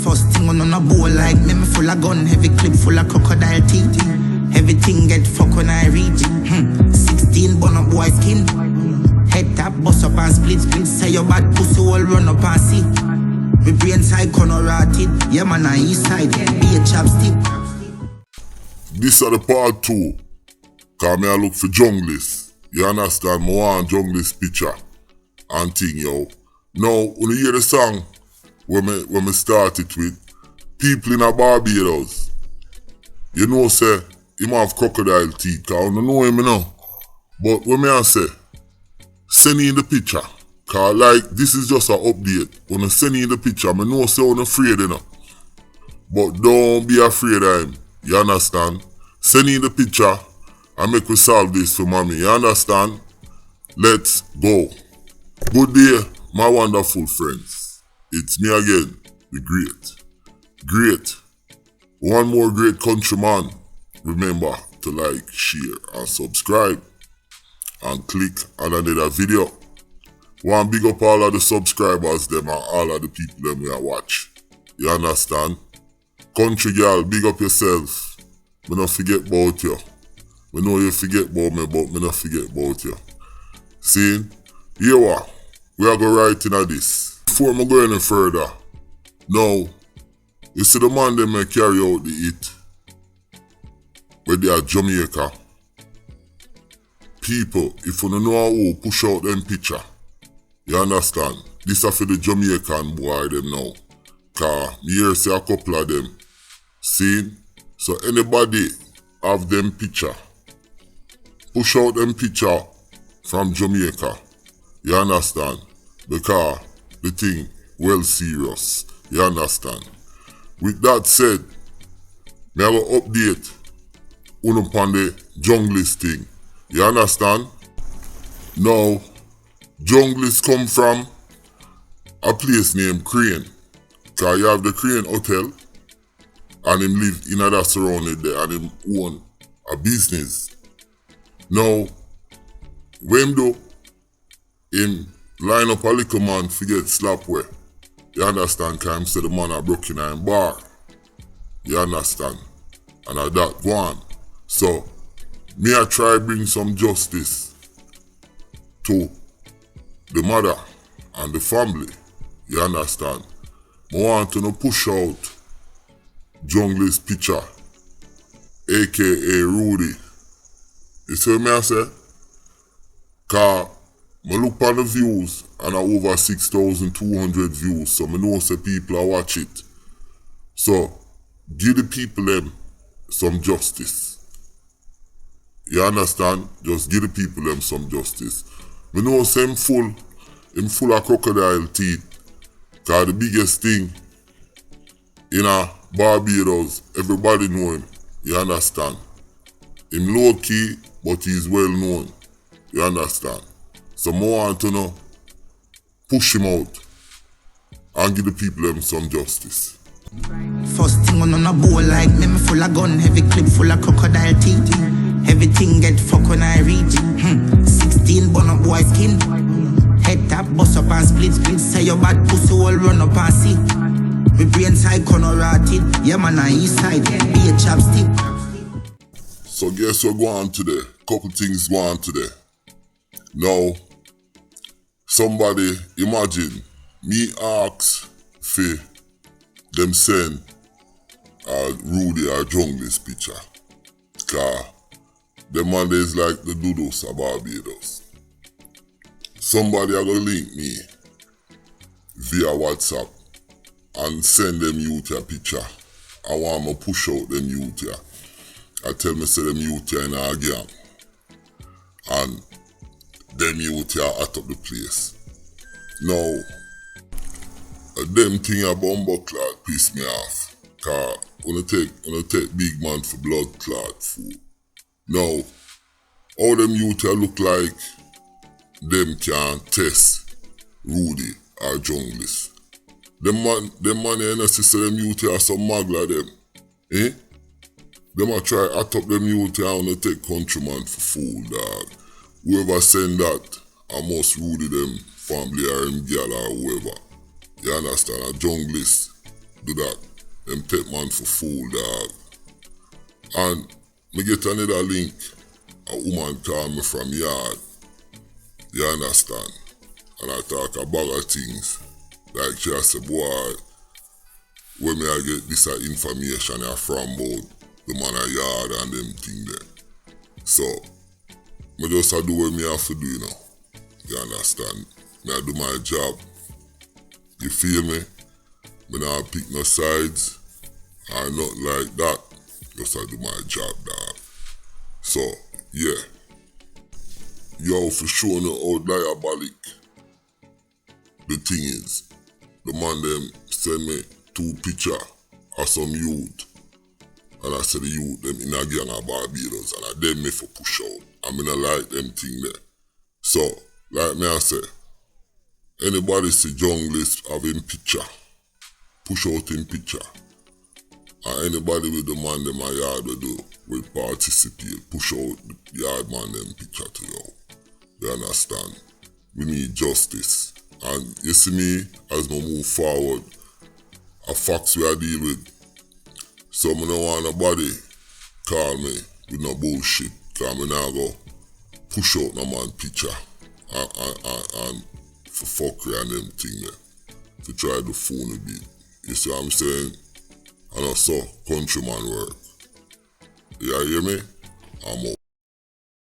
First thing on a bowl like me full of gun, heavy clip full of crocodile teeth. Everything get fuck when I reach. 16 bun up boy skin. Head tap, bust up and split. Say your bad pussy all run up and see. My brain side corner rotted. Yeah man, on east side, be a chapstick. This are the part 2. Cause me I look for Junglelist. You understand? I want Junglelist picture and thing, yo. Now, when you hear the song when me start it with, people in a Barbados, you know say, him have crocodile teeth, cause I don't know him now. But when me I say, send in the picture, cause like, this is just an update. When I send in the picture, I know say I'm afraid, you know. But don't be afraid of him, you understand? Send in the picture, and make we solve this for mommy, you understand? Let's go. Good day, my wonderful friends. It's me again, the great. One more great countryman. Remember to like, share, and subscribe. And click on another video. One big up all of the subscribers them and all of the people them we watch. You understand? Country girl, big up yourself. Me not forget about you. Me know you forget about me, but me not forget about you. See? Here what? We are going right into this. Before I go any further, now, you see the man them may carry out the hit where they are Jamaica. People, if you don't know how push out them picture, you understand? This is for the Jamaican boy them now. Cause me here see a couple of them. See? So anybody have them picture, push out them picture from Jamaica. You understand? Because the thing well serious. You understand? With that said, me I will update upon the Junglelist thing. You understand? Now, Junglelist come from a place named Crane. Cause you have the Crane Hotel and him live in that surrounded there and him own a business. Now, when do him line up a little man forget slap where? You understand? Cause him say the man a broke in a bar. You understand? And at that go on. So, me I try bring some justice to the mother and the family. You understand? I want to push out Junglelist picture, aka Rudie. You see what me I say? Cause I look on the views and I over 6,200 views, so I know say people are watch it. So give the people them some justice. You understand? Just give the people them some justice. I know say him full of crocodile teeth. Cause the biggest thing in a Barbados, everybody know him. You understand? Him low key, but he's well known. You understand? So I want to know, push him out and give the people them some justice. First thing on a bowl like me full of gun, heavy clip full of crocodile teeth. Everything get fuck when I reach. 16 bun up boy skin. Head tap, bust up and split. Say your bad pussy all run up and see. My brain side corner rotted. Yeah man, on east side, be a chapstick. So guess what go on today? Couple things go on today. Now, somebody, imagine, me ask for them send Rudie or Junglelist picture. Cause the man is like the Dudus Of Barbados. Somebody are gonna link me via WhatsApp and send them youth a picture. I want to push out them youth here. I tell me say them youth here in our gang. And them youth here at up the place. Now, them thing a bumbo clot piss me off. Cause when I take big man for blood clot food. Now, all them youth here look like them can test Rudie or Junglelist. Them man here not say them youth here are some magla them. Eh? Them a try at up them youth here and take countryman for fool, dog. Whoever send that, I must Rudie them family or him girl or whoever. You understand? A Junglelist do that. Them take man for fool, dog. And me get another link. A woman call me from yard. You understand? And I talk a bag of things. Like she say, boy, where me I get this information from about the man a yard and them thing there. So, me just do what me have to do, you know. You understand? Me I do my job. You feel me? Me not pick no sides. I not like that. Just I do my job, dog. So, yeah. Yo, for sure no how diabolic the thing is. The man them send me 2 pictures of some youth. And I said the youth them in a gang of Barbados. And I them me for push out. I mean I like them thing there. So, like me I say, anybody see Junglelist have him picture, push out him picture. And anybody with the man them a yard will participate, push out the yard man them picture to you. You understand? We need justice. And you see me, as we move forward, a facts we are deal with. So I don't want nobody call me with no bullshit. Cause I now go push out no man picture and for fuckery and them thing there. To try to phone a bit. You see what I'm saying? And also countryman work. You hear me? I'm out.